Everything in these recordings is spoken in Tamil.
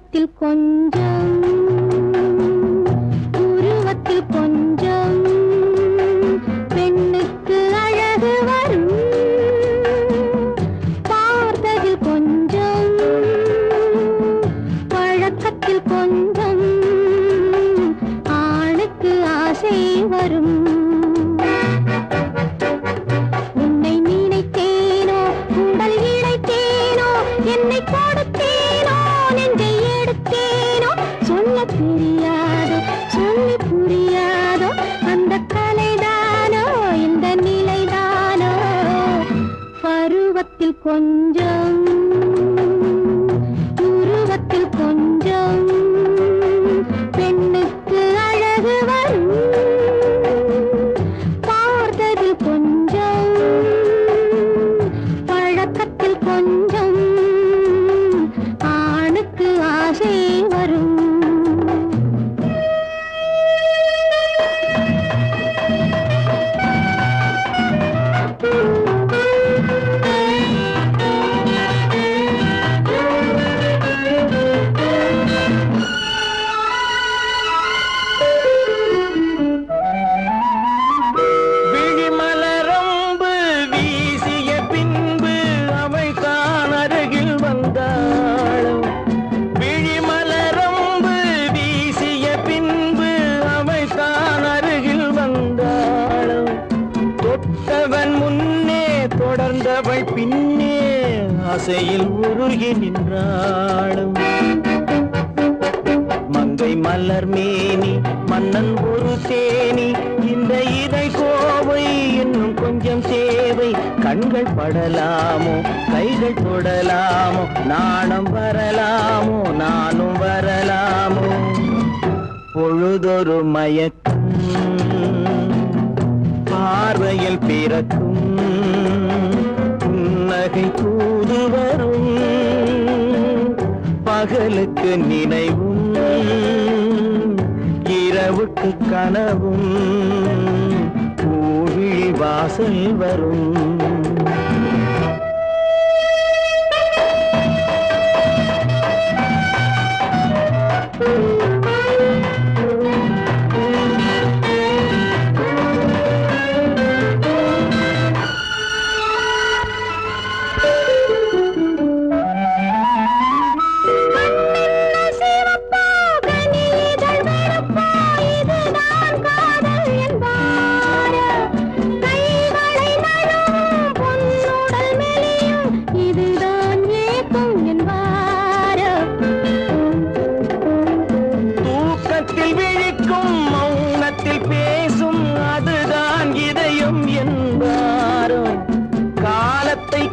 உருவத்தில் கொஞ்சம் உருவத்தில் கொஞ்சம் பெண்ணுக்கு அழகு வரும் பார்த்ததில் கொஞ்சம் பழக்கத்தில் கொஞ்சம் ஆணுக்கு ஆசை வரும் உன்னை நினைத்தேனோ உடல் இழைத்தேனோ என்னை கொடுத்தேனோ நெஞ்சை எடுத்தேனோ சொல்ல தெரியாதோ சொல்லி புரியாதோ அந்த கலைதானோ இந்த நிலைதானோ பருவத்தில் கொஞ்சம் உருவத்தில் கொஞ்சம் பெண்ணுக்கு அழகு வரும் பார்த்ததில் கொஞ்சம் பழக்கத்தில் கொஞ்சம் ஆணுக்கு ஆசை வரும் விழிமலரம்பு வீசிய பின்பு அவை தான் அருகில் வந்தாளும் விழிமலரம்பு வீசிய பின்பு அவை தான் அருகில் வந்தாளும் தொட்டவன் முன்னே தொடர்ந்தவள் பின்னே ஆசையில் உருகி நின்றாளும் மங்கை மலர் மேனி மன்னன் ஒரு தேனி இந்த இதை கோவை இன்னும் கொஞ்சம் தேவை கண்கள் படலாமோ கைகள் தொடலாமோ நாணம் வரலாமோ நானும் வரலாமோ பொழுதொரு மயக்கம் பார்வையில் பிறக்கும் புன்னகை தூது வரும் பகலுக்கு நினைவும் இரவுக்கு கனவும் பூவிழி வாசல் வரும்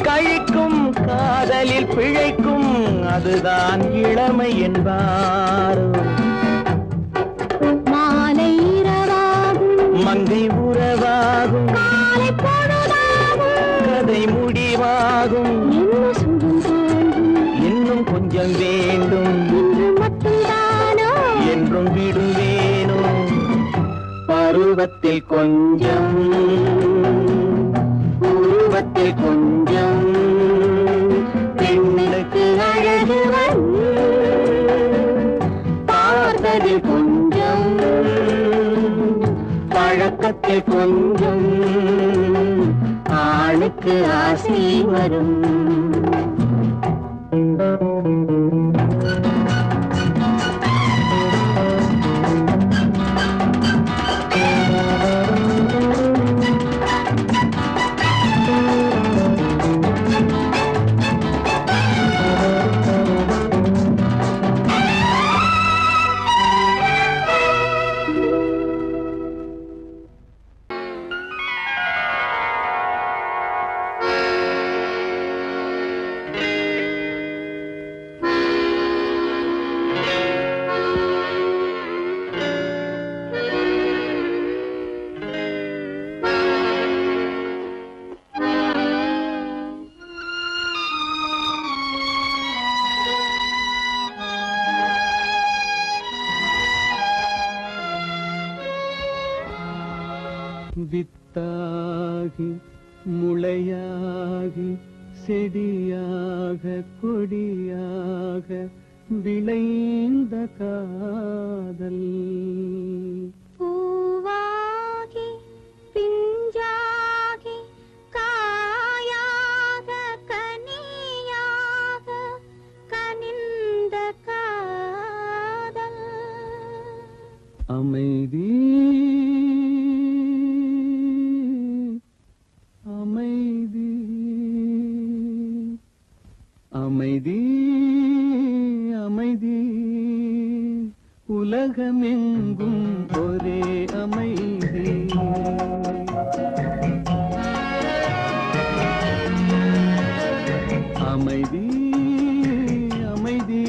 கழிக்கும் காதலில் பிழைக்கும் அதுதான் இளமை என்பாரோ மாலை இரவாகும் மங்கை உறவாகும் காலை பொழுதாகும் கதை முடிவாகும் இன்னும் சுகம் தோன்றும் இன்னும் கொஞ்சம் வேண்டும் இன்று மட்டும்தானோ என்றும் விடுவேனோ பருவத்தில் கொஞ்சம் உருவத்தில் கொஞ்சம் பெண்ணுக்கு அழகு வரும் பார்த்ததில் கொஞ்சம் பழக்கத்தில் கொஞ்சம் ஆணுக்கு ஆசை வரும் வித்தாகி முளையாகி செடியாக கொடியாக விளைந்த காதல் பூவாகி பிஞ்சாகி காயாக கனியாக கனிந்த காதல் அமைதி அமைதி அமைதி அமைதி உலகமெங்கும் ஒரே அமைதி அமைதி அமைதி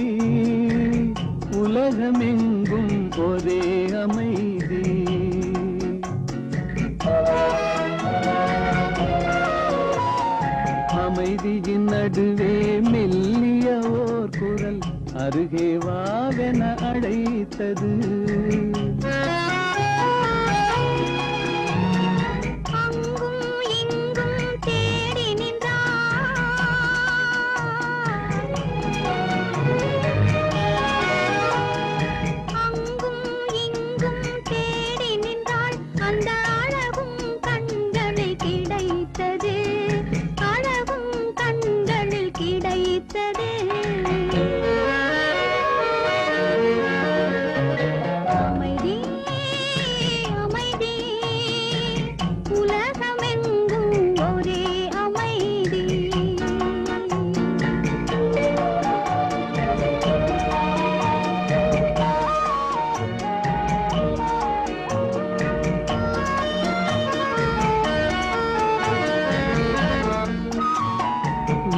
உலகமெங்கும் ஒரே அமைதி அமைதியின் நடுவே மெல்லிய ஓர் குரல் அருகே வாவென அழைத்தது அங்கும் இங்கும் தேடி நின்றாள் அங்கும் இங்கும் தேடி நின்றாள் அந்த அழகும் கண்களில் கிடைத்தது அழகும் கண்களில் கிடைத்தது அமைதி அமைதி உலகமெங்கும் ஒரே அமைதி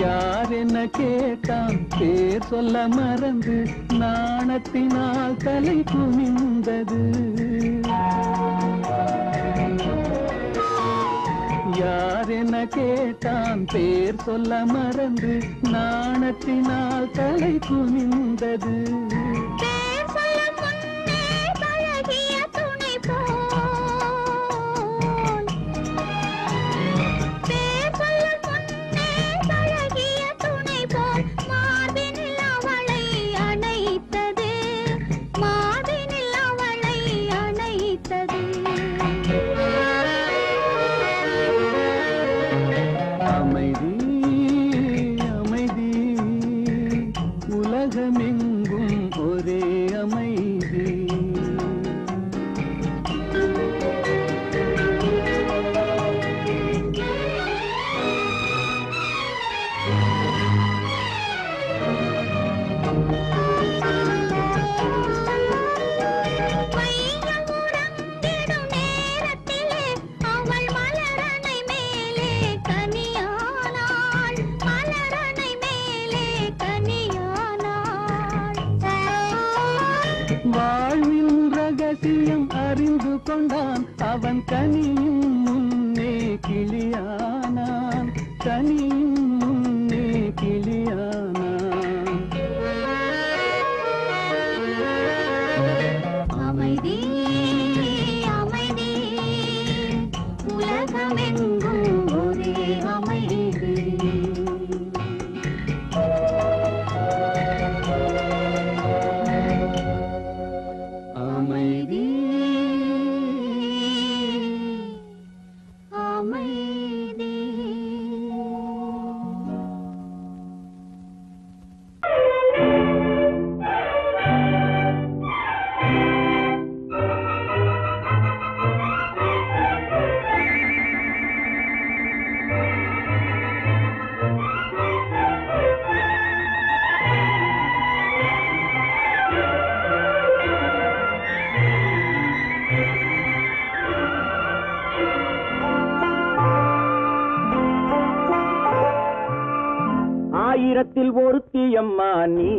யார் என்ன கேட்டான் பேர் சொல்ல மறந்து நாணத்தினால் தலை குனிந்தது யார் என்ன கேட்டான் பேர் சொல்ல மறந்து நாணத்தினால் தலை குனிந்தது பேர் சொல்ல முன்னே பழகிய துணை போல் பேர் சொல்ல முன்னே பழகிய துணை போல் மார்பினில் அவளை அணைத்தது மார்பினில் அவளை அணைத்தது அமைதி அமைதி உலகமெங்கும் ஒரே அமைதி மையம் உறங்கிடும் நேரத்திலே அவள் மலரணை மேலே கனியானாள் மலரணை மேலே கனியானாள் வாழ்வின் ரகசியம் அறிந்து கொண்டான் அவன் கனியின் முன்னே கிளியானான் கனியின் முன்னே கிளியானான் அமைதி அமைதி உலகமெங்கும் ஒரே அமைதி அமைதி அமைதி ஆயிரத்தில் ஒருத்தியம்மா நீ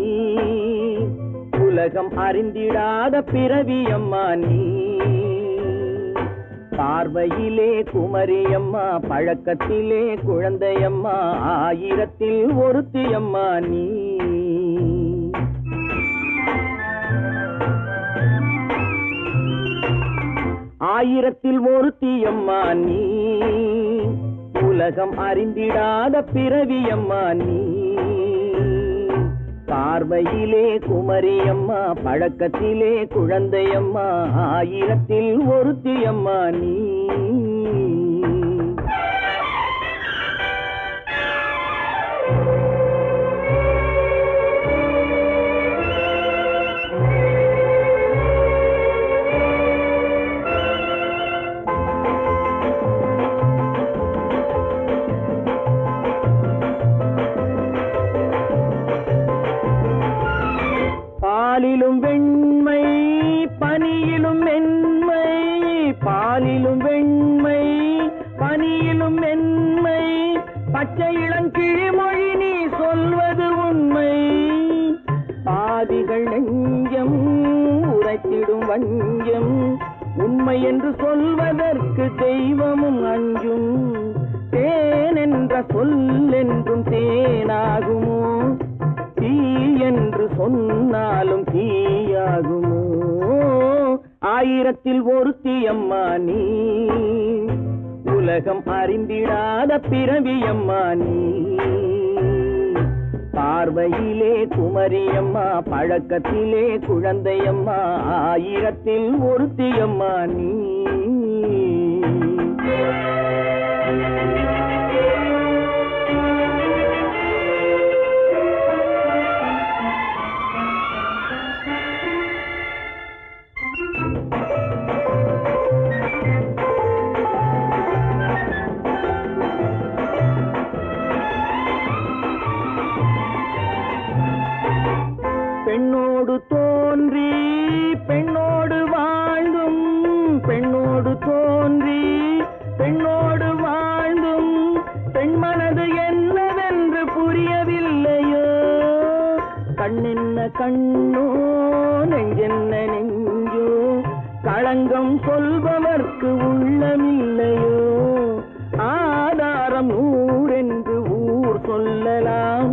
உலகம் அறிந்திடாத பிறவியம்மா நீ பார்வையிலே குமரியம்மா பழக்கத்திலே குழந்தையம்மா ஆயிரத்தில் ஒருத்தியம்மா நீ ஆயிரத்தில் ஒருத்தியம்மா நீ உலகம் அறிந்திடாத பிறவியம்மா நீ பார்வையிலே குமரியம்மா பழக்கத்திலே குழந்தையம்மா ஆயிரத்தில் ஒருத்தியம்மா நீ பாலிலும் வெண்மை பனியிலும் மென்மை பாலிலும் வெண்மை பனியிலும் மென்மை பச்சை இளங்கிழிமொழி நீ சொல்வது உண்மை பாதிகள் நெஞ்சம் உரைத்திடும் வஞ்சம் உண்மை என்று சொல்வதற்கு தெய்வமும் அஞ்சும் தேன் என்ற சொல் என்றும் தேனாகுமோ தீ என்று சொன்னாலும் தீயாகுமோ ஆயிரத்தில் ஒருத்தியம்மா நீ உலகம் அறிந்திடாத பிறவியம்மா நீ பார்வையிலே குமரியம்மா பழக்கத்திலே குழந்தையம்மா ஆயிரத்தில் ஒருத்தியம்மா நீ பெண்ணோடு தோன்றி பெண்ணோடு வாழ்ந்தும் பெண்ணோடு தோன்றி பெண்ணோடு வாழ்ந்தும் பெண் மனது என்னவென்று புரியவில்லையோ கண்ணென்ன கண்ணோ நெஞ்சென்ன நெஞ்சோ களங்கம் சொல்பவர்க்கு உள்ளமில்லையோ ஆதாரம் நூறென்று ஊர் சொல்லலாம்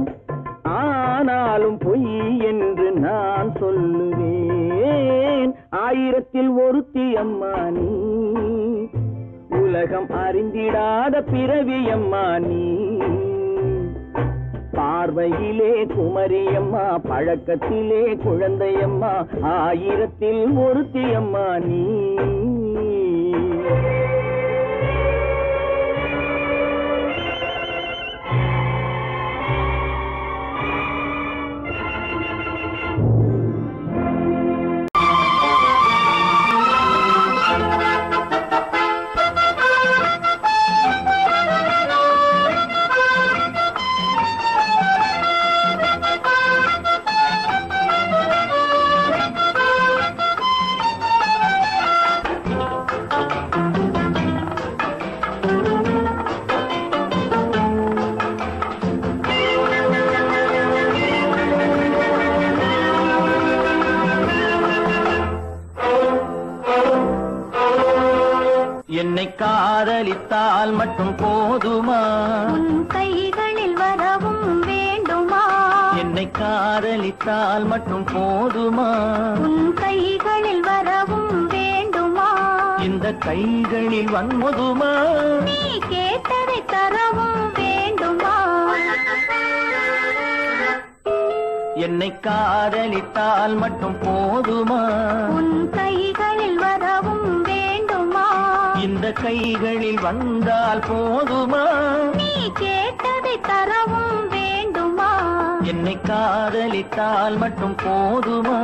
ஆனாலும் பொய் என்று நான் சொல்லுவேன் ஆயிரத்தில் ஒருத்தியம்மா நீ உலகம் அறிந்திடாத பிறவியம்மா நீ பார்வையிலே குமரியம்மா பழக்கத்திலே குழந்தையம்மா ஆயிரத்தில் ஒருத்தியம்மா நீ என்னை காதலித்தால் மட்டும் போதுமா உன் கைகளில் வரவும் வேண்டுமா என்னை காதலித்தால் மட்டும் போதுமா உன் கைகளில் வரவும் வேண்டுமா இந்த கைகளில் வன்முதுமா நீ கேட்டதை தரவும் வேண்டுமா என்னை காதலித்தால் மட்டும் போதுமா உன் கைகளில் வரவும் வேண்டுமா இந்த கைகளில் வந்தால் போதுமா நீ கேட்டதை தரவும் வேண்டுமா என்னை காதலித்தால் மட்டும் போதுமா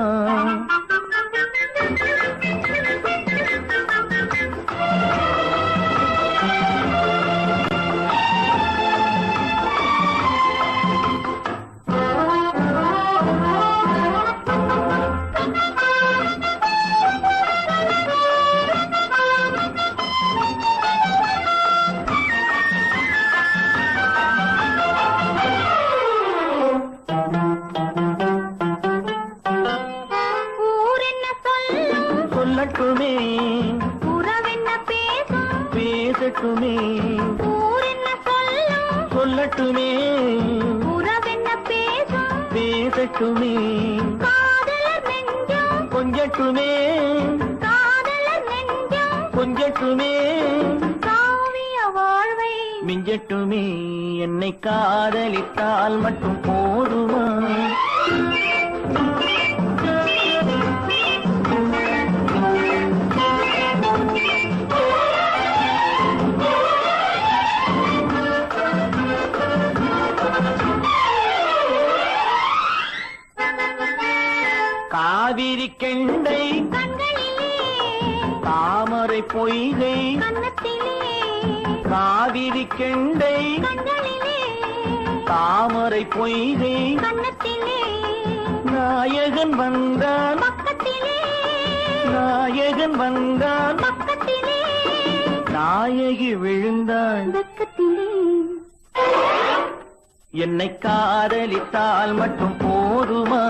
சொல்லட்டுமே உறவென்ன பேசும் பேசட்டுமே ஊரென்ன சொல்லும் சொல்லட்டுமே உறவென்ன பேசும் பேசட்டுமே காதலர் நெஞ்சம் கொஞ்சட்டுமே காதலர் நெஞ்சம் கொஞ்சட்டுமே காவிய வாழ்வை மிஞ்சட்டுமே என்னை காதலித்தால் மட்டும் போதுமா காவிரி கெண்டை கண்களிலே தாமரை பொய்கை கன்னத்திலே காவிரி கெண்டை கண்களிலே தாமரை பொய்கை கன்னத்திலே நாயகன் வந்தான் பக்கத்திலே நாயகன் வந்தான் பக்கத்திலே நாயகி விழுந்தாள் வெக்கத்திலே என்னை காதலித்தால் மட்டும் போதுமா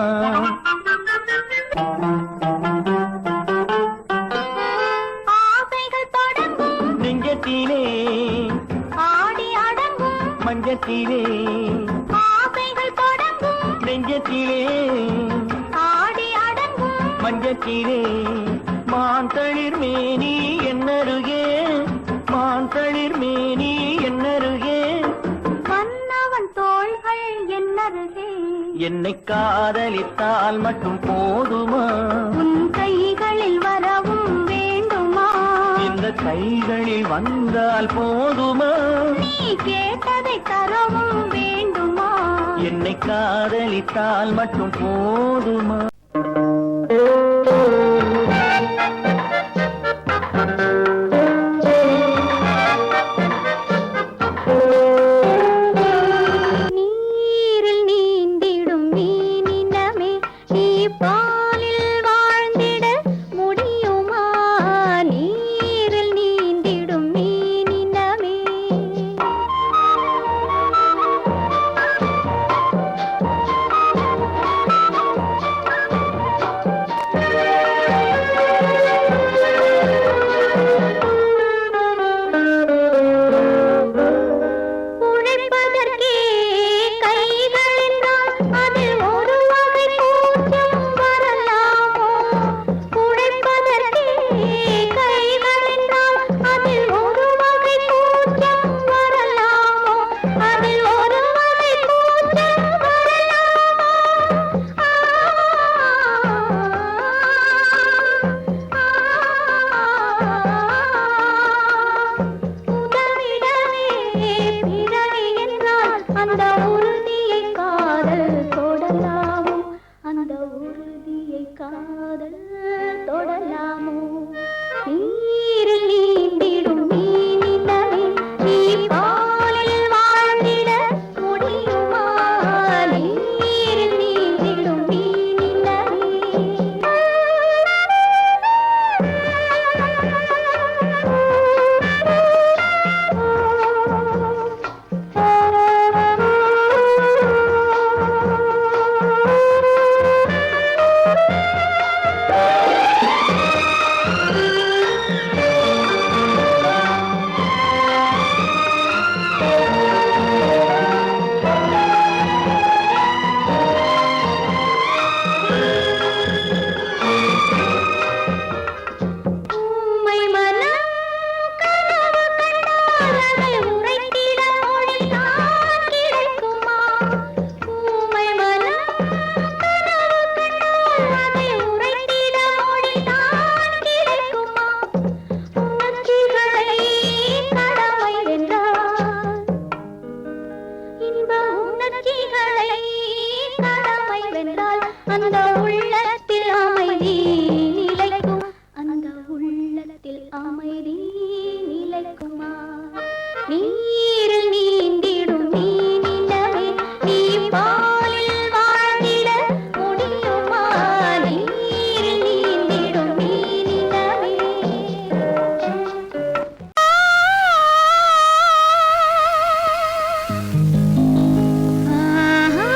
ஆசைகள் தொடங்கும் நெஞ்சத்திலே ஆடி அடங்கும் மஞ்சத்திலே ஆசைகள் தொடங்கும் நெஞ்சத்திலே ஆடி அடங்கும் மஞ்சத்திலே மாந்தளிர் மேனி என்னருகே மாந்தளிர் மேனி என்னருகே மன்னவன் தோள்கள் என்னருகே என்னை காதலித்தால் மட்டும் போதுமா உன் கைகளில் வரவும் வேண்டுமா இந்த கைகளில் வந்தால் போதுமா நீ கேட்டதை தரவும் வேண்டுமா என்னை காதலித்தால் மட்டும் போதுமா நீரில் நீந்திடும் மீனினமே நீ பாலில் வாழ்ந்திட முடியுமா நீரில் நீந்திடும் மீனினமே உழைப்பதற்கே கைகள் என்றால் அதில் ஒரு வகை கூச்சம் வரலாமோ உழைப்பதற்கே கைகள் என்றால் அதில் ஒரு வகை கூச்சம் வரலாமோ அதில் ஒரு வகை கூச்சம் வரலாமோ உதவிடவே பிறவி என்றால் அந்த உறுதியை காதல் தொடலாமோ அந்த உறுதியை காதல் தொடலாமோ நீரில் நீந்திடும் மீனினமே நீ பாலில் வாழ்ந்திட முடியுமா நீரில் நீந்திடும் உம்மை மனம் கனவு கண்டால் அதை உரைத்திட மொழிதான் கிடைக்குமா உம்மை மனம் கனவு கண்டால் அதை உரைத்திட மொழிதான் கிடைக்குமா உணர்ச்சிகளை கடமை வென்றால் இன்ப உணர்ச்சிகளை கடமை வென்றால் அந்த உள்ளத்தில் அமைதி நிலைக்கும் அந்த உள்ளத்தில் அமைதி நிலைக்குமா நீரில் நீந்திடும் மீனினமே நீ பாலில் வாழ்ந்திட முடியுமா நீரில் நீந்திடும் மீனினமே ஆஹா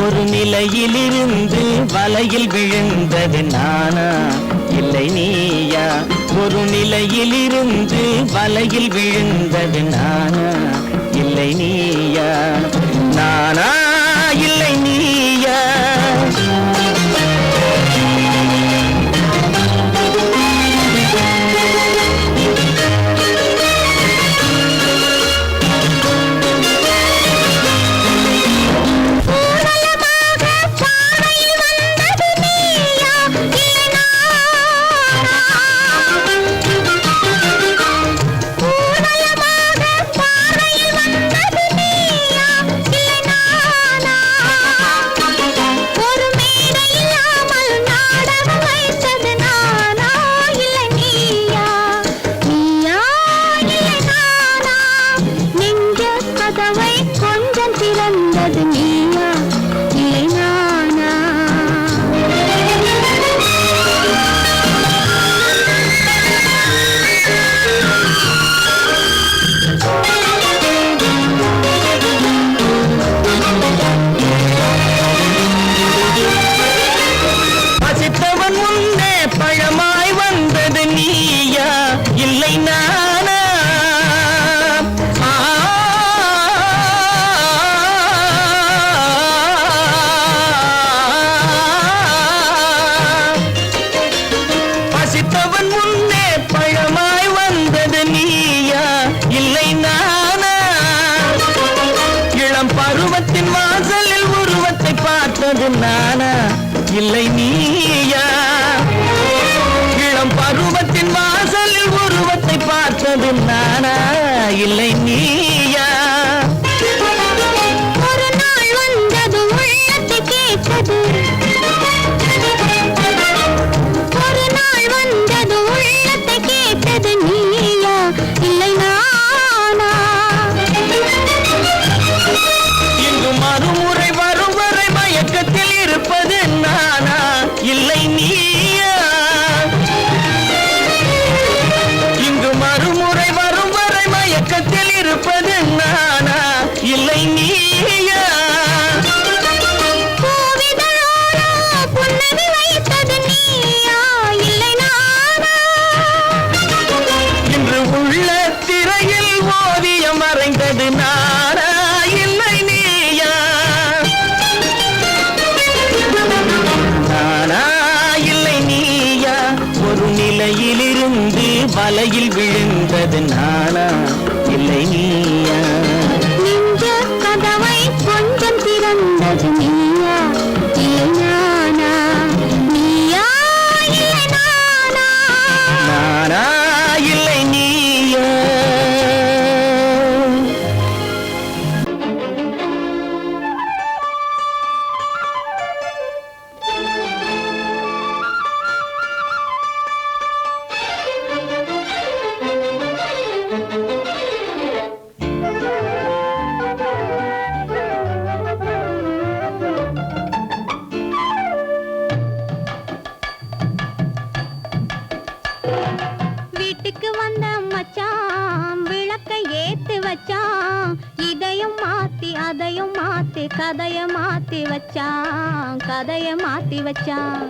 ஒரு நிலையிலிருந்து வலையில் விழுந்தது நானா இல்லை நீயா ஒரு நிலையிலிருந்து வலையில் விழுந்தது நானா இல்லை நீயா நானா இல்லை நீயா நானா இல்லை நீயா இளம் பருவத்தின் வாசலில் உருவத்தை பார்த்தது நானா இல்லை நீயா ஒரு நாள் வந்தது உள்ளத்தை கேட்டது ஒரு நாள் வந்தது உள்ளத்தை கேட்டது நீயா இல்லை நானா இங்கு மறுமுறை வரும் வரை மயக்கத்தில் இருப்பது நானா இல்லை நீயா இங்கு மறுமுறை வரும் வரை மயக்கத்தில் இருப்பது நானா இல்லை நீயா புன்னகை வைத்தது நீயா இல்லை நானா இன்று உள்ள திரையில் ஓவியம் மறைந்தது நானா இல்லை நீயா நானா இல்லை நீயா ஒரு நிலையிலிருந்து வலையில் விழுந்தது நானா இல்லை நீயா நெஞ்ச கதவை கொஞ்சம் திறந்தது நீயா இல்லை நானா நீயா இல்லை நானா நானா இல்லை நீயா வீட்டுக்கு வந்த மச்சான் விளக்கை ஏத்தி வச்சான் இதையும் மாத்தி அதையும் மாத்தி கதைய மாத்தி வச்சான் கதைய மாத்தி வச்சான்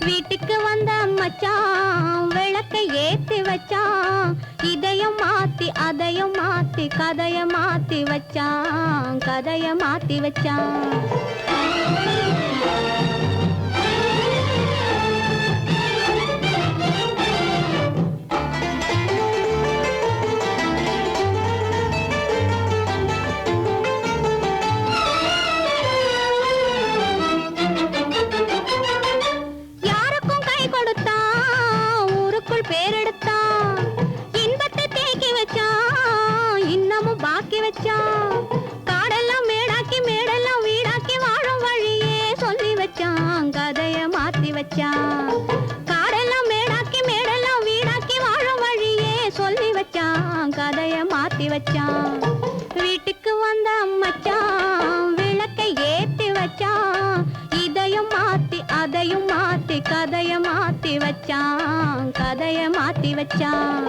வீட்டுக்கு வந்த மச்சான் விளக்கை ஏத்தி வச்சான் இதையும் மாத்தி அதையும் மாத்தி கதைய மாத்தி வச்சான் கதைய மாத்தி வச்சான் யாருக்கும் கை கொடுத்தான் ஊருக்குள் பேரெடுத்தான் இன்பத்தை தேக்கி வச்சான் இன்னமும் பாக்கி வச்சான் காடெல்லாம் மேடாக்கி மேடெல்லாம் வீடாக்கி வாழும் வழியே சொல்லி வச்சான் கதைய மாத்தி வச்சான் காடெல்லாம் மேடாக்கி மேடெல்லாம் வீடாக்கி வாழும் வழியே சொல்லி வச்சான் கதைய மாத்தி வச்சான் வீட்டுக்கு வந்த மச்சான் விளக்கை ஏத்தி வச்சான் இதையும் மாத்தி அதையும் மாத்தி கதைய மாத்தி வச்சான் கதைய மாத்தி வச்சான்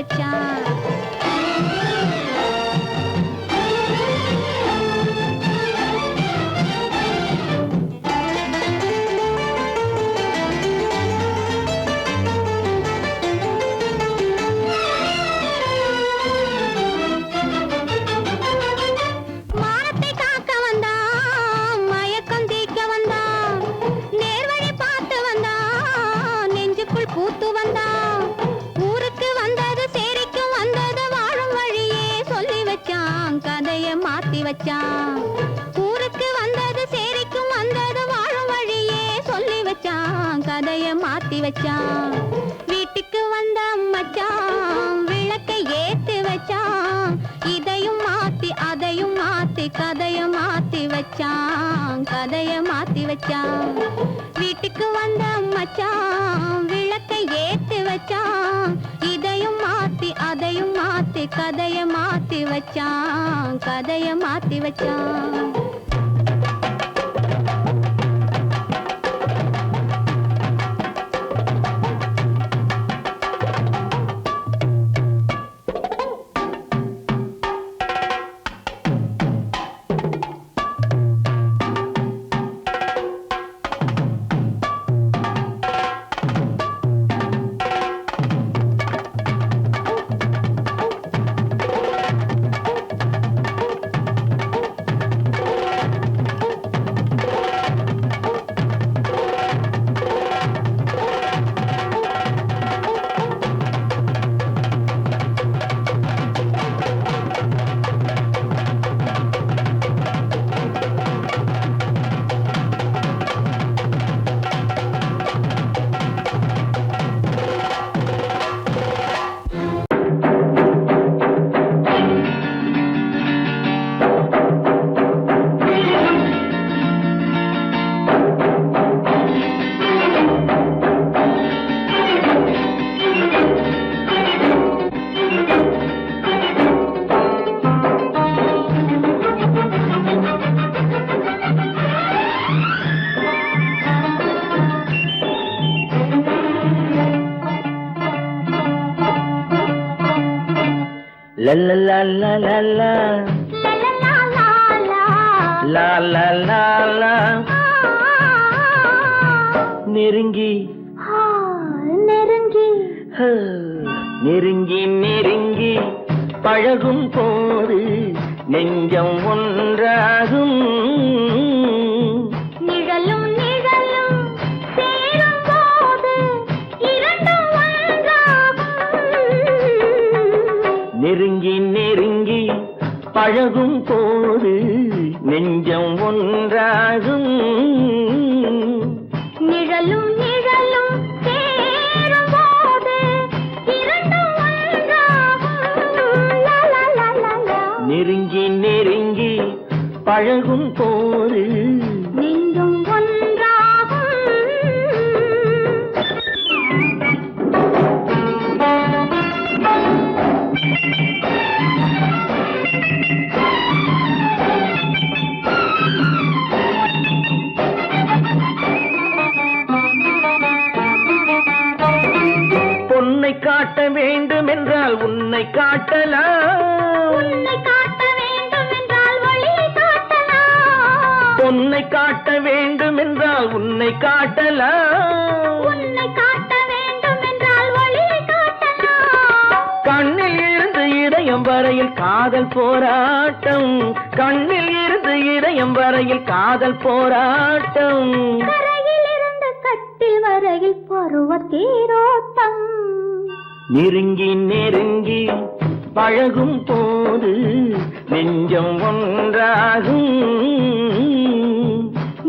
வச்சான். மானத்தை காக்க வந்தான், மயக்கம் தீர்க்க வந்தான், நேர்வழி பார்த்து வந்தான், நெஞ்சுக்குள் பூத்து வந்தான். ஊருக்கு வந்தது சேரிக்கும் வந்தது வாழும் வழியே சொல்லி வச்சான், கதையை மாத்தி வச்சான். ஊருக்கு வந்தது சேரிக்கும் வந்தது வாழும் வழியே சொல்லி வச்சான், கதையை மாத்தி வச்சான். வீட்டுக்கு வந்த மச்சான் விளக்கை ஏத்தி வச்சான், இதையும் மாத்தி அதையும் மாத்தி கதையை மாத்தி வச்சான், கதையை மாத்தி வச்சான். வீட்டுக்கு வந்த மச்சான் விளக்கை ஏத்தி வச்சான், இதையும் மாத்தி அதையும் மாத்தி கதையை மாத்தி வச்சான், கதையை மாத்தி வச்சான். La la la la la la la la la la நெருங்கி நெருங்கி நெருங்கி நெருங்கி பழகும் போது நெஞ்சம் ஒன்றாகும். நிழலும் நிழலும் சேரும் போது இரண்டும் ஒன்றாகும். நெருங்கி நெருங்கி பழகும் போது நெஞ்சம் ஒன்றாகும். நிழலும் நிழலும் சேரும் போது இரண்டும் ஒன்றாகும். லா லா லா லா லா. நெருங்கி நெருங்கி பழகும் போது நெஞ்சும் ஒன்றாகும். பொன்னை காட்ட வேண்டும் என்றால் உன்னை காட்டலாம். உன்னை காட்ட வேண்டும் என்றால் ஒளியை காட்டலாம். பொன்னை காட்ட வேண்டும் என்றால் உன்னை காட்டலாம். உன்னை காட்ட வேண்டும் என்றால் ஒளியை காட்டலாம். கண்ணில் இருந்து இதயம் வரையில் காதல் போராட்டம். கண்ணில் இருந்து இதயம் வரையில் காதல் போராட்டம். கரையில் இருந்து கட்டில் வரையில் பருவ தேரோட்டம். நெருங்கி நெருங்கி பழகும் போது நெஞ்சம் ஒன்றாகும்.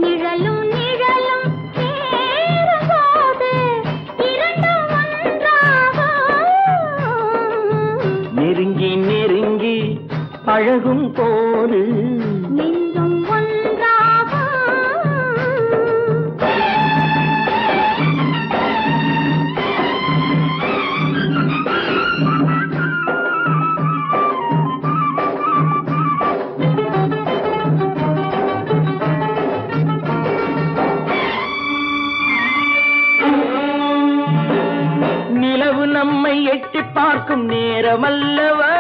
நிழலும் நிழலும் சேரும் போது இரண்டும் ஒன்றாகும். நெருங்கி நெருங்கி பழகும் போது நெஞ்சும் ஒன்றாகும். நிலவு நம்மை எட்டி பார்க்கும் நேரமல்லவா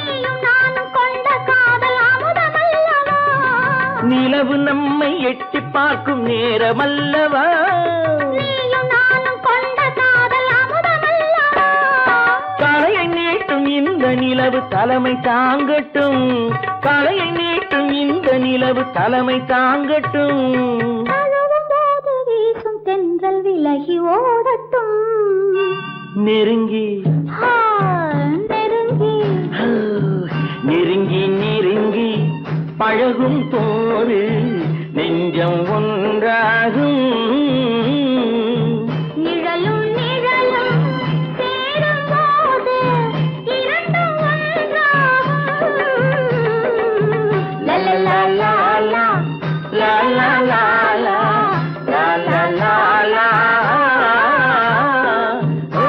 நீயும் நானும் கொண்ட காதல் அமுதமல்லவா நிலவு நம்மை எட்டி பார்க்கும் நேரமல்லவா நீயும் நானும் கொண்ட காதல் அமுதமல்லவா காலையை நீட்டும் இந்த நிலவு தலைமை தாங்கட்டும் காலையை நீட்டும் இந்த நிலவு தலைமை தாங்கட்டும் தழுவும் போது வீசும் தென்றல் விலகி ஓடட்டும் நெருங்கி ஆ, நெருங்கி நெருங்கி நெருங்கி பழகும் போது நெஞ்சம் ஒன்றாகும் நிழலும் நிழலும் சேரும் போது இரண்டும் ஒன்றாகும் லலலலலா, லா லா லா லா லா லா லா லா ஓ,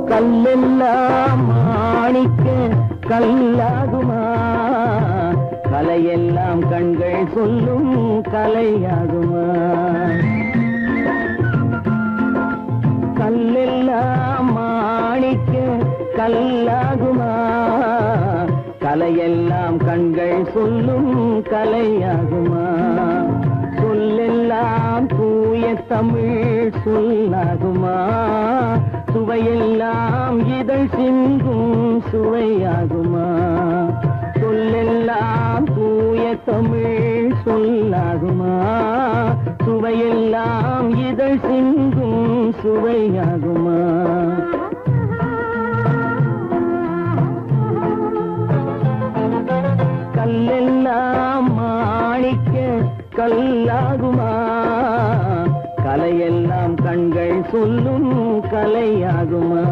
கல்லெல்லாம் மாணிக்க கல்லாகுமா கலையெல்லாம் கண்கள் சொல்லும் கலையாகுமா கல்லெல்லாம் மாணிக்க கல்லாகுமா கலையெல்லாம் கண்கள் சொல்லும் கலையாகுமா சொல்லெல்லாம் தூய தமிழ் சொல்லாகுமா சுவையெல்லாம் இதழ் சிந்தும் சுவையாகுமா சொல்லெல்லாம் தூய தமிழ் சொல்லாகுமா சுவையெல்லாம் இதழ் சிந்தும் சுவையாகுமா கல்லெல்லாம் மாணிக்க கல்லாகுமா கலையெல்லாம் கண்கள் சொல்லும் கலையாகுமா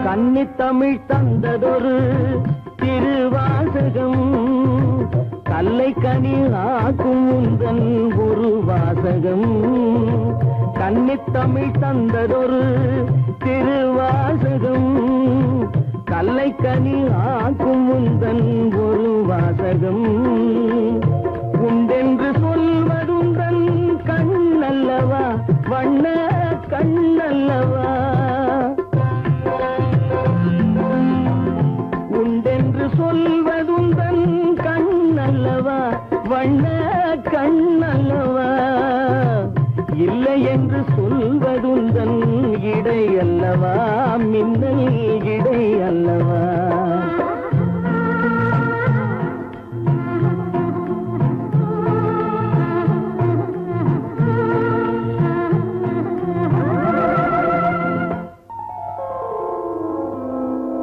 கன்னித்தமிழ் தந்ததொரு திருவாசகம் கல்லை கனி ஆக்கும் உந்தன் ஒரு வாசகம் கன்னித்தமிழ் தந்ததொரு திருவாசகம் கல்லை கனி ஆக்கும் உந்தன் ஒரு வாசகம் உண்டென்று சொல்வதுந்தன் கண்ணல்லவா வண்ண கண்ணல்லவா உண்டென்று சொல்வதுந்தன் கண்ணல்லவா வண்ண கண்ணல்லவா இல்லை என்று சொல்வதுந்தன் இடை அல்லவா மின்னல் இடை அல்லவா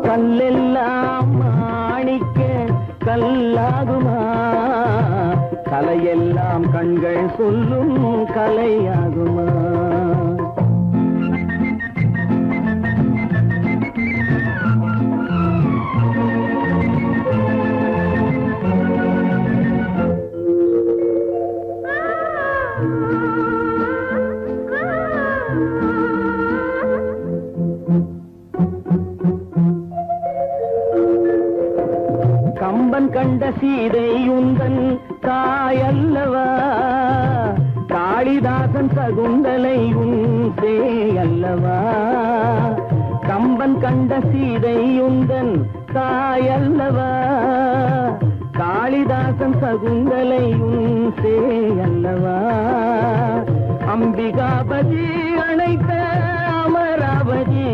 கல்லெல்லாம் மாணிக்க கல்லாகுமா கலையெல்லாம் கண்கள் சொல்லும் கலையாகுமா கம்பன் கண்ட சீதை உந்தன் தாயல்லவா காளிதாசன் சகுந்தலை உன் சேயல்லவா கம்பன் கண்ட சீதையுந்தன் தாயல்லவா, காளிதாசன் சகுந்தலையும் சேயல்லவா, அம்பிகாபதி அழைத்த அமராவதி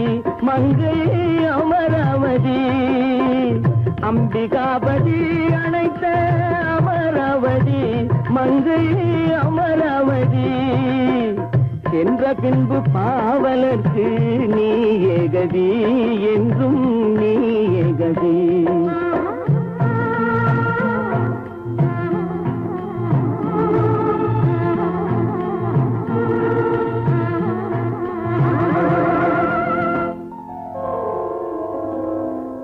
மங்கை அமராவதி, அம்பிகாபதி அழைத்த அமராவதி மங்கை அமராவதி, சென்ற பின்பு பாவலர்க்கு நீ ஏகதி என்றும் நீ ஏகதி.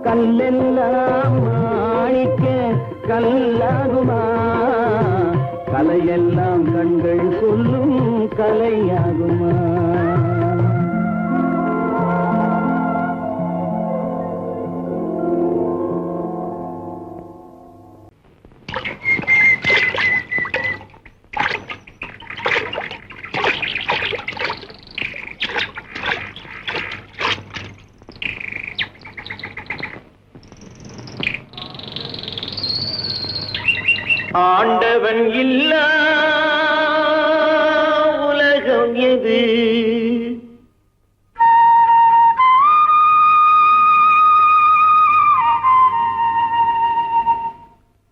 கல்லெல்லாம் மாணிக்க கல்லாகுமா, கலையெல்லாம் கண்கள் சொல்லும் கலையாகுமா. ஆண்டவன் இல்லா உலகம் எது,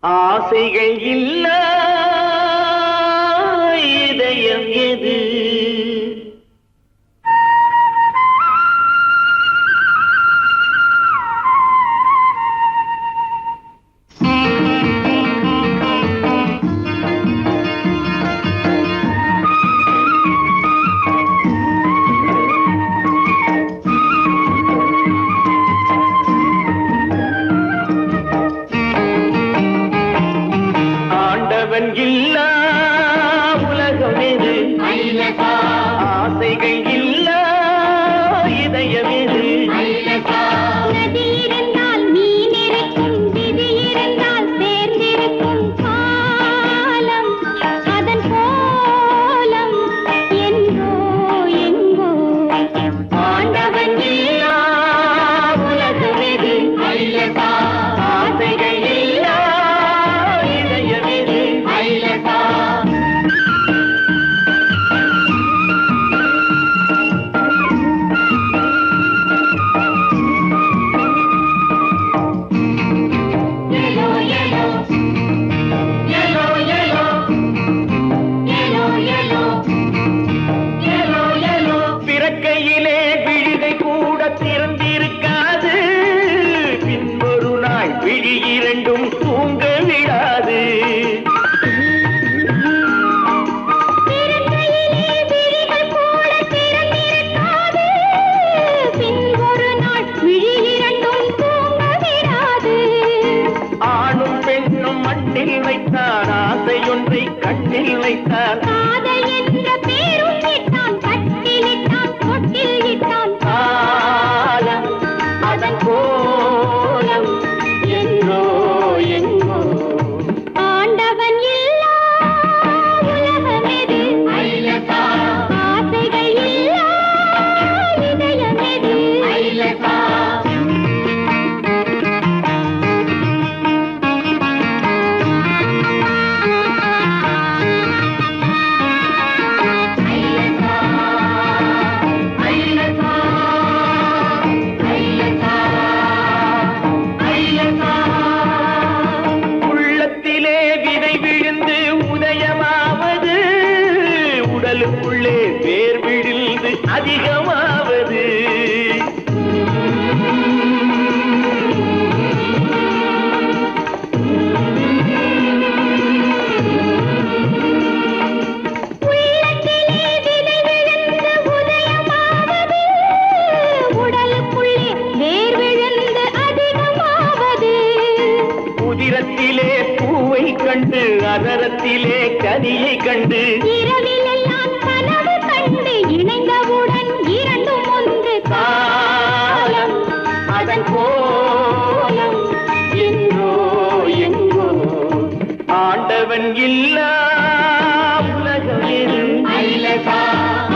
ஆசைகள் இல்லா இதயம் எது, இல்லா உலகம் எது, ஆசைகள் இல்லா இதயம் எது. நதி இருந்தால் மீன் இருக்கும், விதி இருந்தால் சேர்ந்திருக்கும் காலம், அதன் கோலம் எங்கோ எங்கோ. ஆண்டவன் இல்லா உலகம் எது, ஆசைகள் இல்லா இதயம் எது. பிறக்கையிலே விழிகை கூட திறந்திருக்காது, பின்பொரு நாள் விழி இரண்டும் தூங்க விடாது. ஆணும் பெண்ணும் மண்ணில் வைத்தான் ஆசையொன்றை கண்ணில் வைத்தான், காதல் என்ற பேரும் இட்டான், கட்டிலிட்டான், தொட்டில் இட்டான். காலம் அதன் கோலம் எங்கோ எங்கோ. ஆண்டவன் இல்லா உலகம் எது, ஆசைகள் இல்லா இதயம் எது. உள்ளத்திலே விதை விழுந்து உதயமாவது, உடலுக்குள்ளே வேர் விழுந்து அதிகமாவது. உள்ளத்திலே விதை விழுந்து உதயமாவது, உடலுக்குள்ளே வேர் விழுந்து அதிகமாவது. உதிரத்திலே பூவை கண்டு அதரத்திலே கனியை கண்டு, இரவிலெல்லாம் கனவு கண்டு இணைந்தவுடன் இரண்டும் ஒன்று. காலம் அதன் கோலம் எங்கோ எங்கோ. ஆண்டவன் இல்லா உலகம் எது,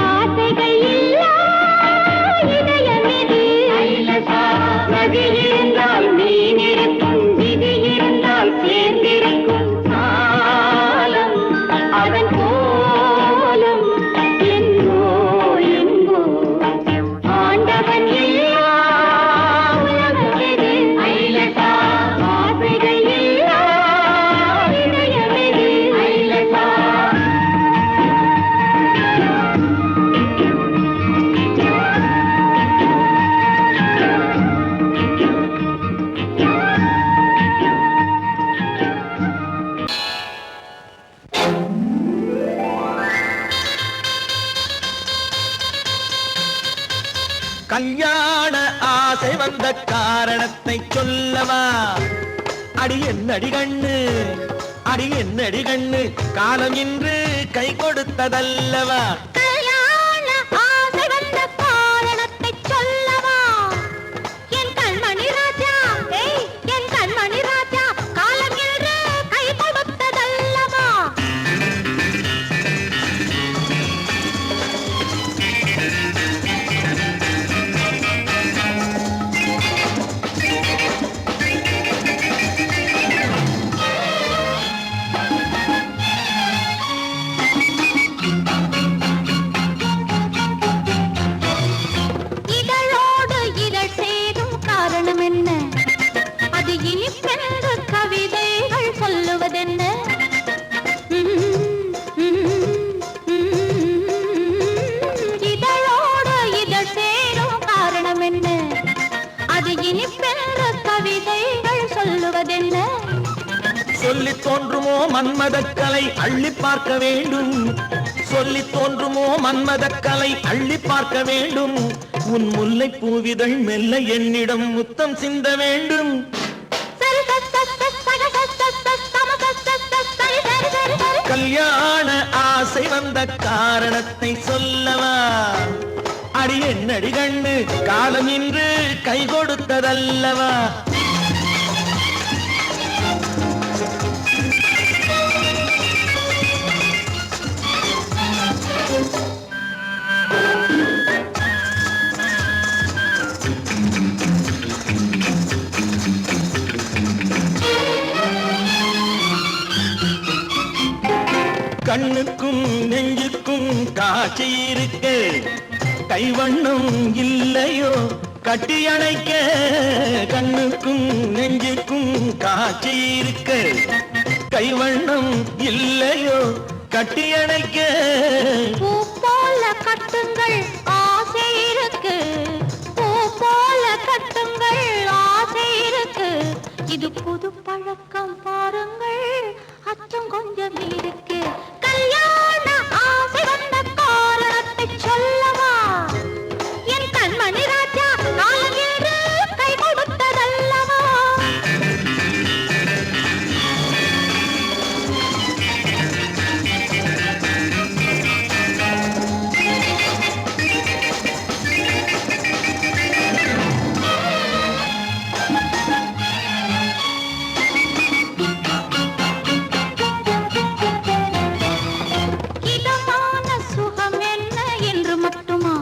ஆசைகள் இல்லா இதயம் எது. கல்யாண ஆசை வந்த காரணத்தை சொல்லவா? அடி என்னடி கண்ணு, அடி என்னடி கண்ணு, காலம் இன்று கை கொடுத்ததல்லவா? கல்யாண ஆசை வந்த காரணத்தை சொல்லவா? என் கண்மணி ராஜா, என் கண்மணி ராஜா, காலம் இன்று கை கொடுத்ததல்லவா? இதழோடு இதழ் சேரும் காரணம் என்ன? அது இனிப்பென்று கவிதைகள் சொல்லுவதென்ன? இதழோடு இதழ் சேரும் காரணம் என்ன? அது இனிப்பென்று கவிதைகள் சொல்லுவதென்ன? சொல்லி தோன்றுமோ மன்மதக்கலை அள்ளி பார்க்க வேண்டும், சொல்லி தோன்றுமோ மன்மதக்கலை அள்ளி பார்க்க வேண்டும். உன் முல்லை பூவிதழ் மெல்ல என்னிடம் முத்தம் சிந்த வேண்டும். கல்யாண ஆசை வந்த காரணத்தை சொல்லவா? அடி என்னடி கண்ணு, காலம் இன்று கை கொடுத்ததல்லவா? கண்ணுக்கும் நெஞ்சுக்கும் காட்சி இருக்கு, கைவண்ணம் இல்லையோ கட்டி அணைக்க? கண்ணுக்கும் நெஞ்சுக்கும் காட்சி இருக்கு, கைவண்ணம் இல்லையோ கட்டி அணைக்க? பூ போல கட்டுங்கள் ஆசை இருக்கு, பூ போல கட்டுங்கள் ஆசை இருக்கு. இது புது பழக்கம் பாருங்கள், அச்சம் கொஞ்சம் இருக்கு. கல்யாண ஆசை வந்த காரணத்தை சொல்லவா? என் கண்மணி ராஜா, காலம் இன்று கை கொடுத்ததல்லவா? இதமான சுகம் என்ன என்று மட்டுமா?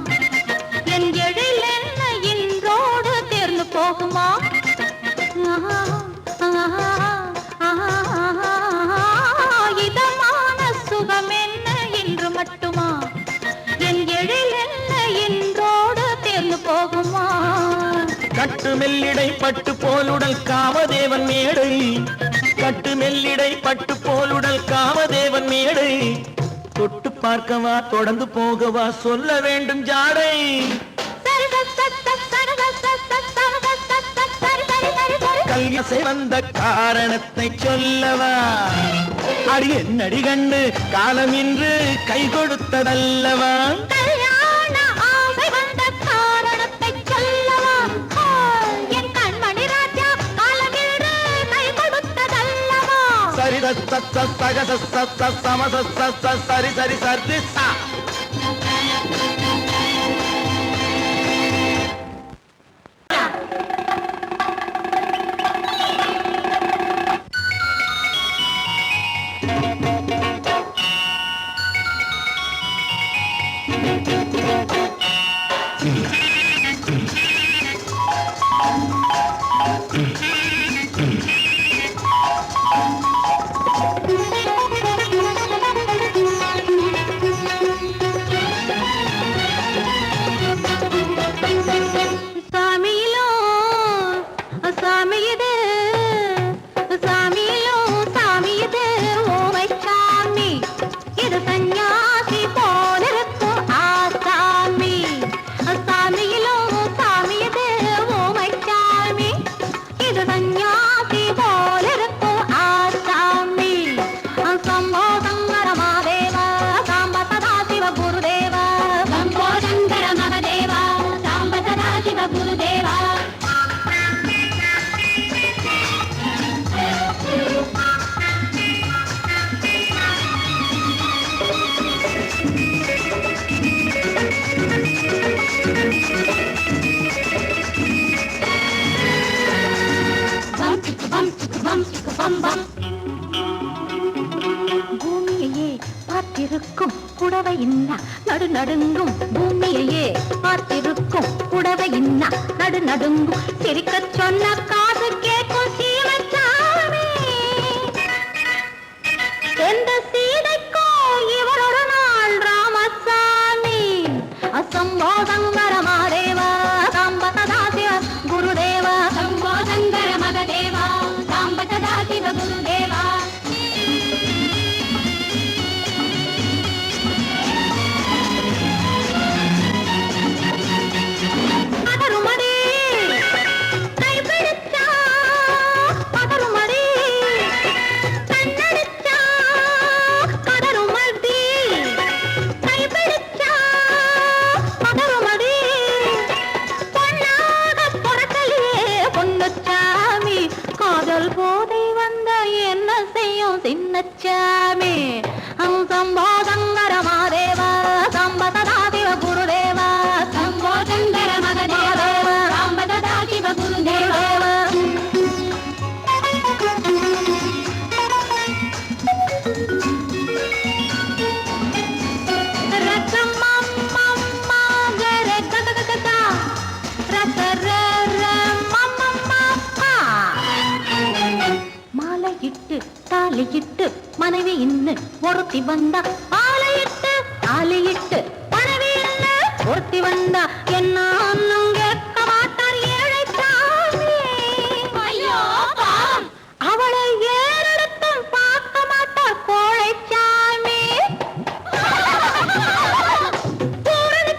என் எழில் என்ன இன்றோடு தேர்ந்து போகுமா? இதமான சுகம் என்ன என்று மட்டுமா? என் எழில் என்ன இன்றோடு தேர்ந்து போகுமா? கட்டு மெல்லிடை பட்டு போலுடல் காமதேவன் மேடை, கட்டு மெல்லிடை பட்டு போலுடல் காமதேவன் மேடை. தொட்டு பார்க்கவா தொடர்ந்து போகவா சொல்ல வேண்டும் ஜாடை? கல்யாசை வந்த காரணத்தை சொல்லவா? அடி என்னடி கண்டு, காலம் இன்று கை கொடுத்ததல்லவா? கல்யாண ஆசை வந்த காரணத்தை சொல்லவா? என் கண்மணி ராஜா, காலம் இன்று கை கொடுத்ததல்லவா? சரி சக சம சரி சரி சரி சா. காத்திருக்கும் புடவை இன்னா நடு நடுங்கும் பூமியையே பார்த்திருக்கும் புடவை இன்னா நடு நடுங்கும் சிரிக்க சொன்ன காது கேட்கும் சீமச்சாமி எந்த சீதைக்கோ இவர் ஒரு நாள் ராமசாமி அசம்போ சங்கர மகதேவா சாம்ப சதா சிவ குருதேவா சம்போ சங்கர மகதேவா சாம்ப சதா சிவ குருதேவா போதை வந்த என்ன செய்யும் சின்னச்சாமி சம்போ சங்கர மகதேவா சாம்ப சதா சிவ குருதேவா சம்போ சங்கர மகதேவா சாம்ப சதா சிவ குருதேவா தாலியிட்டு மனைவி இன்னு ஒருத்தி வந்தா ஆலையிட்டு தாலியிட்டு மனைவி இன்னு ஒருத்தி வந்தா என்ன கேட்க மாட்டார் ஏழை சாமி அவளை ஏறெடுத்தும் பார்க்க மாட்டார் கோழை சாமி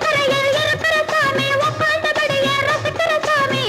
கரையில் இருக்கிற சாமி உட்கார்ந்தபடியே ரசிக்கிற சாமி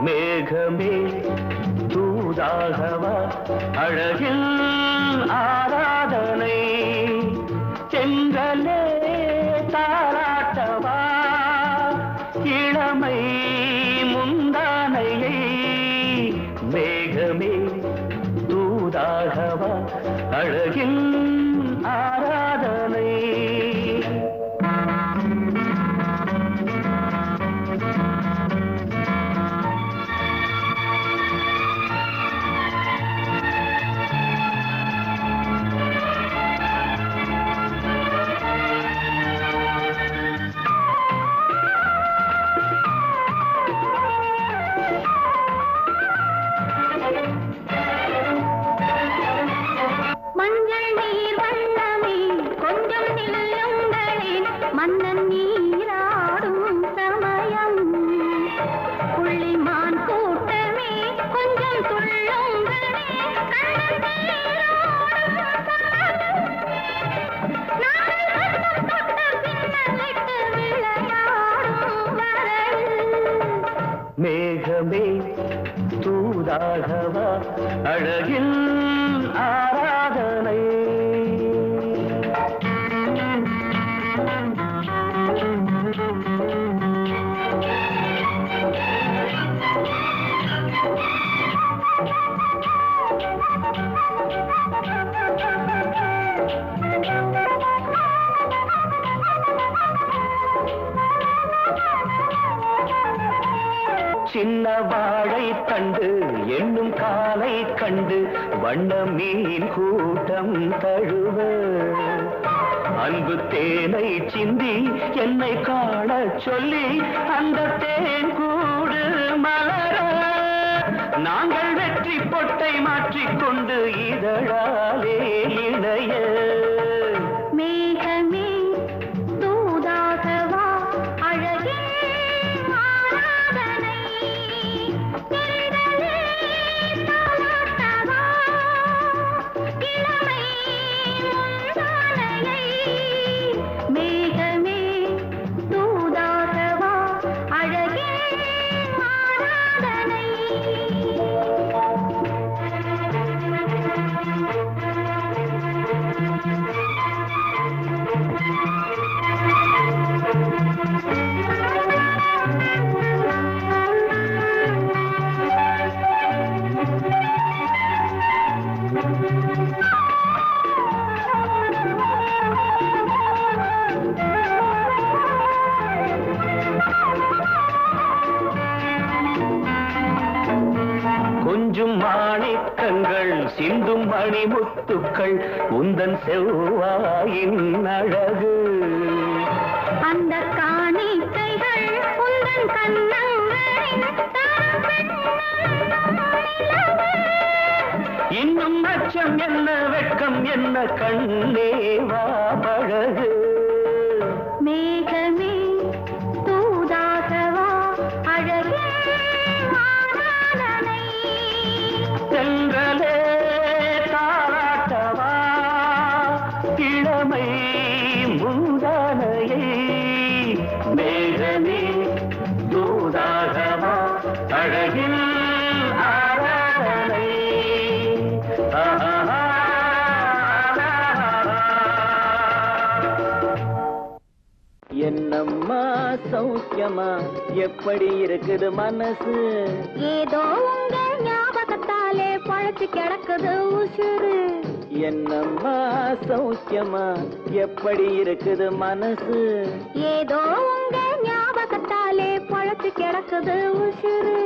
மேகமே தூதாகவா அழகில் ஆராதனை செங்கலே தாராட்டவா இளமை முந்தானையை மேகமே தூதாகவா அழகில் ஆராதனை மஞ்சள் நீர் வண்ணமே கொஞ்சம் நில்லுங்களேன் மன்னன் நீராடும் சமயம் புள்ளிமான் கூட்டமே கொஞ்சம் துள்ளுங்களே கண்ணன் நீராடும் மேகமே தூதாகவா அழகில் ஆராதனை சின்ன வாழை தண்டு என்னும் காலை கண்டு வண்ண மீன் கூட்டம் தழுவ அன்பு அன்பு தேனை சிந்தி என்னை காண சொல்லி அந்த தேன் கூடு மலர நாங்கள் வெற்றி பொட்டை மாற்றிக்கொண்டு இதழாலே இணைய மேகமே தூதாகவா அழகே ஆராதனை தென்றலே தாலாட்டவா இளமை முந்தானையை மேகமே தூதாகவா அழகே ஆராதனை கொஞ்சும் மாணிக்கங்கள் சிந்தும் மணிமுத்துக்கள் உந்தன் செவ்வாயின் அழகு அந்த காணிக்கைகள் உந்தன் கண்ணங்களின் இன்னும் அச்சம் என்ன வெட்கம் என்ன கண்ணே வா பழகு மேகமே தூதாகவா அழகே ஆராதனை சென்றலே தாராட்டவா இளமை முந்தானையை மேகமே தூதாகவா அழகில் ஆராதனை என்னம்மா சௌக்கியமா எப்படி இருக்குது மனசு ஏதோ உங்க ஞாபகத்தாலே பழச்சு கிடக்குது உசுறு என்னம்மா சௌக்கியமா எப்படி இருக்குது மனசு ஏதோ உங்க ஞாபகத்தாலே பழச்சு கிடக்குது உசுறு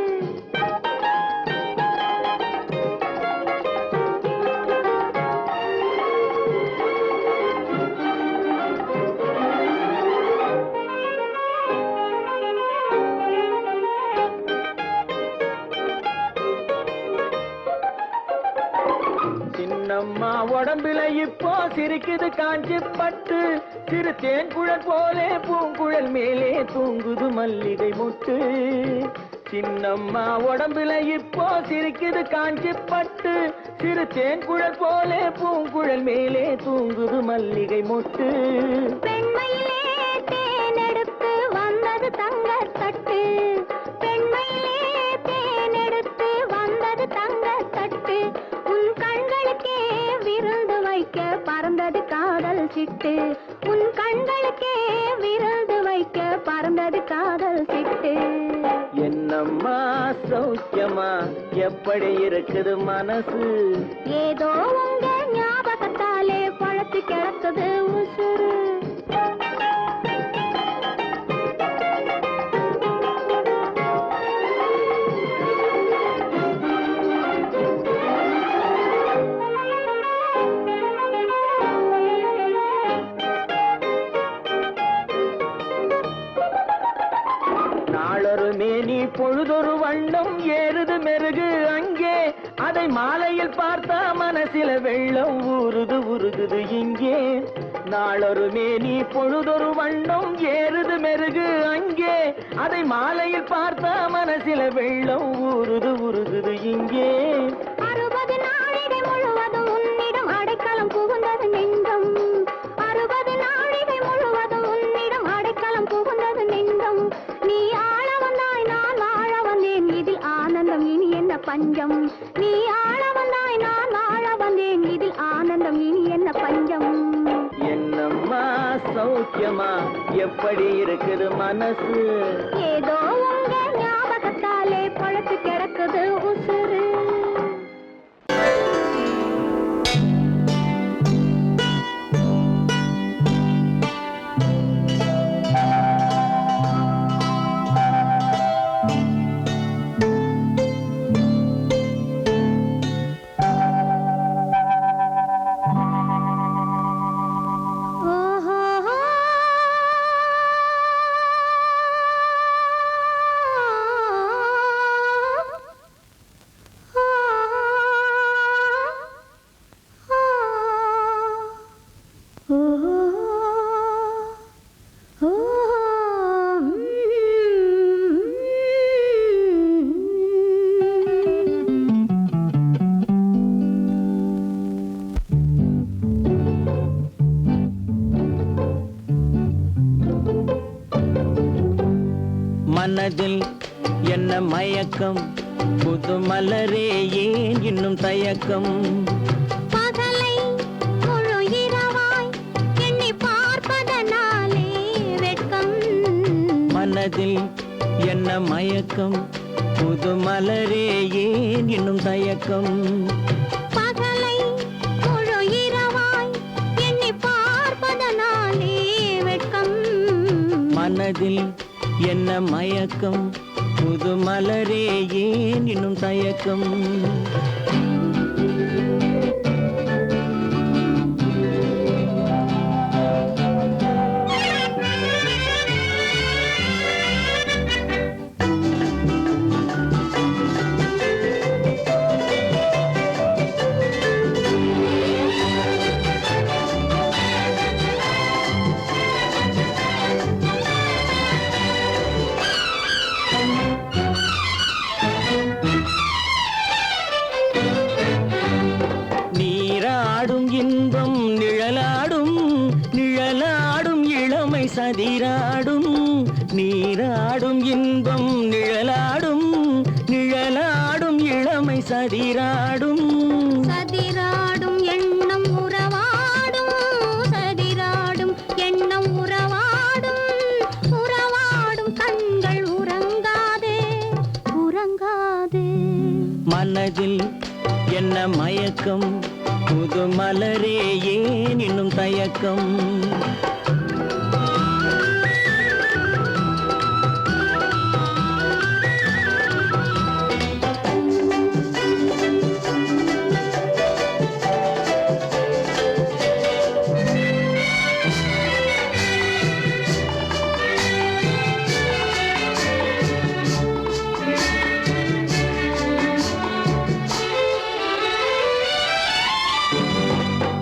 சின்னம்மா உடம்புல இப்போ சிரிக்குது காஞ்சி பட்டு சிறு தேன்குழல் போலே பூங்குழல் மேலே தூங்குது மல்லிகை முட்டு சின்னம்மா உடம்புல இப்போ சிரிக்குது காஞ்சி பட்டு சிறு தேன்குழல் போலே பூங்குழல் மேலே தூங்குது மல்லிகை முட்டு பெண்மையிலே தேனெடுத்து வந்தது தங்கத் தட்டு பெண்மையிலே தேனெடுத்து வந்தது தங்கத் தட்டு உன் கண்களுக்கே விருந்து வைக்க பறந்தது காதல் சிட்டு உன் கண்களுக்கே விருந்து வைக்க பறந்தது காதல் சிட்டு என்னம்மா சௌக்கியமா எப்படி இருக்குது மனசு ஏதோ உங்க ஞாபகத்தாலே பழத்து கிடக்குது உசுறு நாளொரு மேனி பொழுதொரு வண்ணம் ஏறுது மெருகு அங்கே அதை மாலையில் பார்த்தா மனசில வெள்ளம் ஊறுது உருகுது இங்கே நாளொரு மேனி பொழுதொரு வண்ணம் ஏறுது மெருகு அங்கே அதை மாலையில் பார்த்தா மனசில வெள்ளம் ஊறுது உருகுது இங்கே 60 நாழிகை முழுவதும் உன்னிடம் அடைக்கலம் புகுந்தது நெஞ்சம் 60 நாழிகை முழுவதும் உன்னிடம் அடைக்கலம் புகுந்தது நெஞ்சம் நீ ஆள வந்தாய் நான் வாழ வந்தேன் இதில் ஆனந்தம் இனி என்ன பஞ்சம் நீ ஆள வந்தாய் நான் வாழ வந்தேன் இதில் ஆனந்தம் இனி என்ன பஞ்சம் என்னம்மா சௌக்கியமா எப்படி இருக்குது மனசு ஏதோ உங்க ஞாபகத்தாலே பழத்து கிடக்குது உசுறு ஓஹோ மனதில் என்ன மயக்கம் புது மலரே ஏன் இன்னும் தயக்கம் பகலை முழு இரவாய் எண்ணி பார்ப்பதனாலே வெட்கம் மனதில் என்ன மயக்கம் புது மலரே ஏன் இன்னும் தயக்கம் பகலை முழு இரவாய் எண்ணி பார்ப்பதனாலே வெட்கம் மனதில் என்ன மயக்கம் புது மலரே ஏன் இன்னும் தயக்கம் நீராடும் இன்பம் நிழலாடும் நிழலாடும் இளமை சதிராடும் நீராடும் இன்பம் நிழலாடும் நிழலாடும் இளமை சதிராடும் சதிராடும் எண்ணம் உறவாடும் சதிராடும் எண்ணம் உறவாடும் உறவாடும் கண்கள் உறங்காதே உறங்காதே மனதில் என்ன மயக்கம் புது மலரே ஏன் இன்னும் தயக்கம்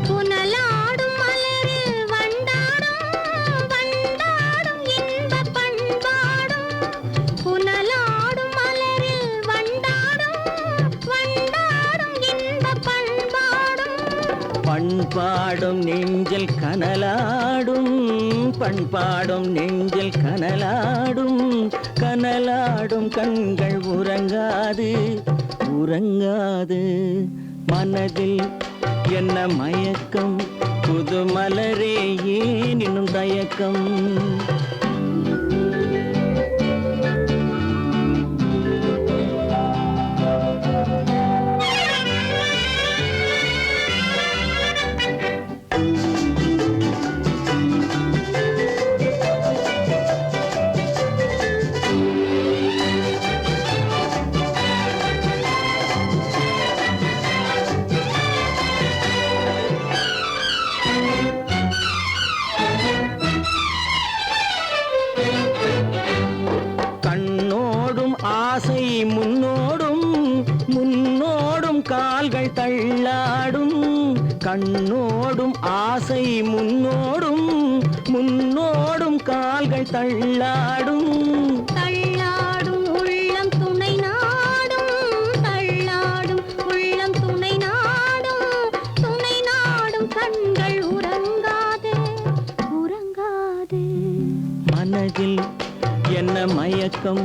புனலாடும் மலரில் வண்டாடும் வண்டாடும் இன்பப் பண்பாடும் புனலாடும் மலரில் வண்டாடும் வண்டாடும் இன்பப் பண்பாடும் பண்பாடும் நெஞ்சில் கனலாடும் பண்பாடும் நெஞ்சில் கனலாடும் கனலாடும் கண்கள் உறங்காது உறங்காது மனதில் என்ன மயக்கம் புது மலரே ஏன் இன்னும் தயக்கம் கண்ணோடும் ஆசை முன்னோடும் முன்னோடும் கால்கள் தள்ளாடும் கண்ணோடும் ஆசை முன்னோடும் முன்னோடும் கால்கள் தள்ளாடும் தள்ளாடும் உள்ளம் துணை நாடும் தள்ளாடும் உள்ளம் துணை நாடும் கண்கள் உறங்காதே உறங்காதே மனதில் என்ன மயக்கம்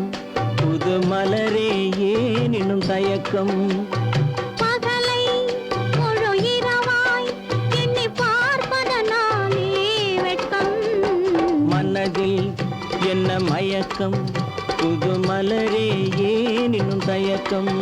புது மலரே ஏன் இன்னும் தயக்கம் பகலை முழு இரவாய் எண்ணி பார்ப்பதனாலே வெட்கம் மனதில் என்ன மயக்கம் புது மலரே ஏன் இன்னும் தயக்கம்